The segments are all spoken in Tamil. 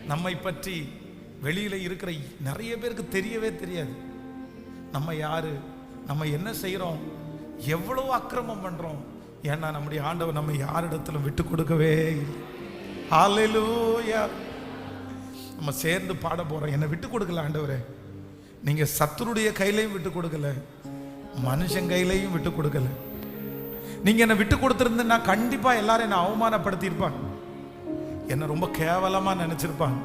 நம்மை பற்றி வெளியில இருக்கிற நிறைய பேருக்கு தெரியவே தெரியாது. நம்ம யாரு, நம்ம என்ன செய்யறோம், எவ்வளவு அக்கிரமம் பண்றோம். ஏன்னா நம்முடைய ஆண்டவர் நம்ம யாரிடத்துல விட்டு கொடுக்கவே இல்லை. ஹல்லேலூயா. நம்ம சேர்ந்து பாட போறோம். என்னை விட்டு கொடுக்கல ஆண்டவரே, நீங்க சத்துருடைய கையிலையும் விட்டு கொடுக்கல, மனுஷன் கையிலையும் விட்டு கொடுக்கல. நீங்க என்னை விட்டு கொடுத்திருந்தா கண்டிப்பா எல்லாரும் என்னை அவமானப்படுத்தியிருப்பாங்க, என்னை ரொம்ப கேவலமா நினைச்சிருப்பாங்க.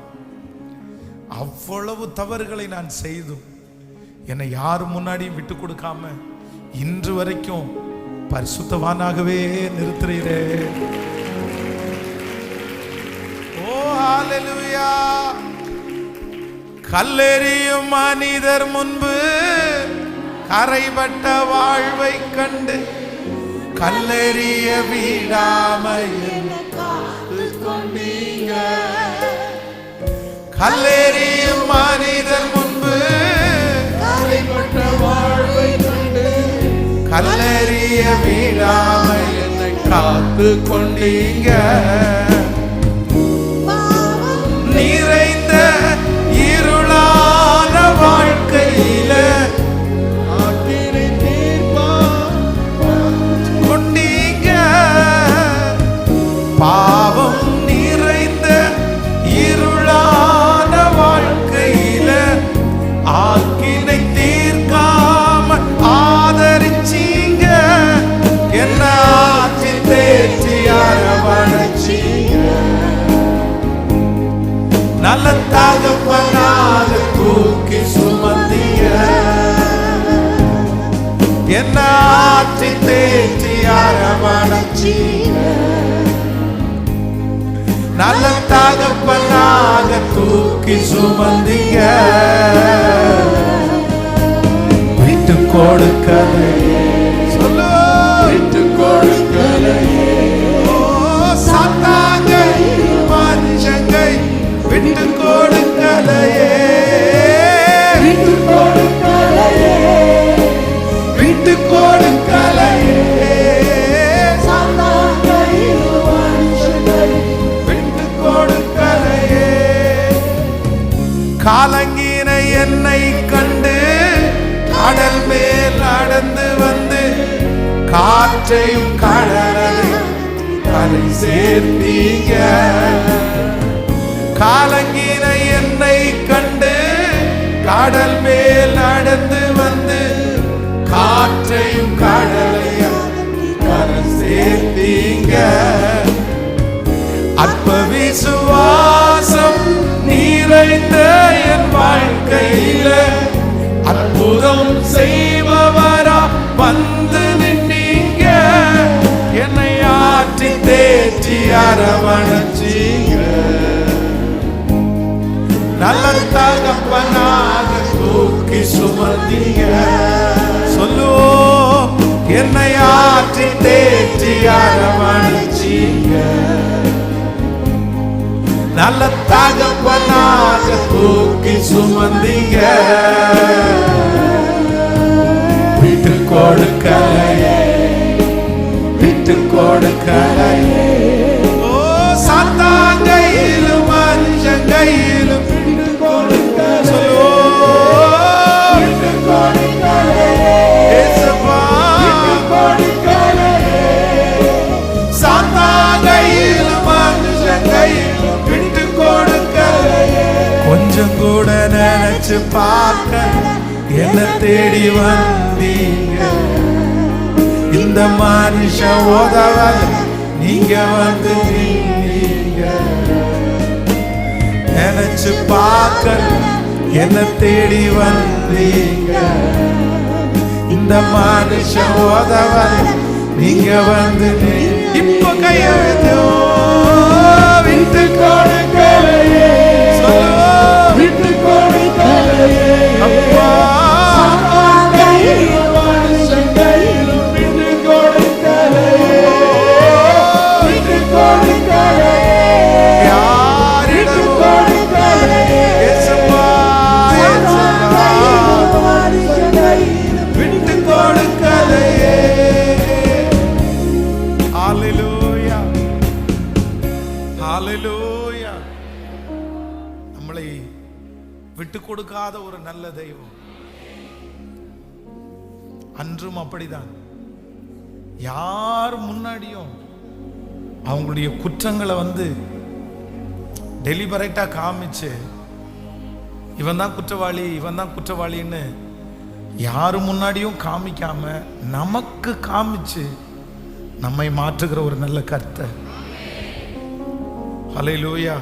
அவ்வளவு தவறுகளை நான் செய்தும் என்னை யாரு முன்னாடியும் விட்டு கொடுக்காம இன்று வரைக்கும் பரிசுத்தவானாகவே நிறுத்துறீரே. ஓ ஹல்லேலூயா. கல்லெறியும் மனிதர் முன்பு கரைபட்ட வாழ்வை கண்டு கல்லெறிய விடாமல் கல்லெறியும் மனிதர் முன்பு கரைபட்ட வாழ்வை கண்டு கல்லெறிய விடாமல் என்னை காத்து கொண்டீங்க. நிறைந்த இருளான வாழ்க்கையில கொண்டீங்க. பாவம் நிறைந்த இருளான வாழ்க்கையில ஆக்கினை தீர்க்காம ஆதரிச்சீங்க. என்ன ஆட்சி தேற்றி அரவணைச்சீங்க. நல்ல தகப்பனாக தூக்கி சுமந்தீங்க. என்ன ஆட்சி தேற்றி அரவணைச்சீங்க. நல்ல தகப்பனாக தூக்கி சுமந்தீங்க. விட்டு கொடுக்கலையே, சொல்லு விட்டு கொடுக்கலையே. ஓ சாத்தாங்கை மனுஷங்கை விட்டு கொடுக்கலையே, விட்டு கொடுக்கலையே, விட்டு கொடுக்கலையே. காலங்கின என்னை கண்டு கடல் மேல் நடந்து வந்து காற்றையும் கடலையும் கரை சேர்த்தீங்க. காலங்கின என்னை கண்டு கடல் மேல் நடந்து வந்து காற்றையும் கடலையும் கரை சேர்த்தீங்க. அற்ப விசுவாசம் நிறைந்த என் வாழ்க்கையில அற்புதம் செய்பவரா வந்து நின்னீங்க. என்னை ஆற்றி தேற்றி அரவணைச்சீங்க. நல்ல தகப்பனாக தூக்கி சுமந்தீங்க. சொல்லுவோம், என்னை ஆற்றி தேற்றி அரவணைச்சீங்க. நல்ல தகப்பனாக தூக்கி சுமந்தீங்க. விட்டு கொடுக்கலையே, விட்டு கொடுக்கலையே. ஓ சாத்தாங்கையிலும் மனுஷன் கையிலும் விட்டு கொடுக்கலையே, விட்டு கொடுக்கலையே. ஏசப்பா விட்டு கொடுக்கலையே. சாத்தாங்கையிலும் மனுஷன் கையிலும் கொஞ்சம் கூட நினைச்சு பார்க்க என்ன தேடி வந்தீங்க. இந்த மனுஷன் உதவல, நீங்க வந்து நின்னீங்க. நினைச்சு பார்க்க என்ன தேடி வந்தீங்க. இந்த மனுஷன் உதவல, நீங்க வந்து இப்ப கைய விட்டு கொடுக்கலையே, விட்டு கொடுக்கலையே. அப்பா மனுஷன் கையிலும் விட்டு கொடுக்கலையே, விட்டு கொடுக்கலையே. யாரிடம் கொடுக்கலையே, விட்டு கொடுக்கலையே. ஹல்லேலூயா, ஹல்லேலூயா. நம்மளை விட்டு கொடுக்காத ஒரு நல்ல தெய்வம். அன்றும் அப்படிதான். யார் முன்னாடியும் அவங்களுடைய குற்றங்களை டெலிபரேட்டா காமிச்சு இவன் தான் குற்றவாளி, இவன் தான் குற்றவாளின்னு யாரு முன்னாடியும் காமிக்காம நமக்கு காமிச்சு நம்மை மாற்றுகிற ஒரு நல்ல கர்த்தர். ஹல்லேலூயா.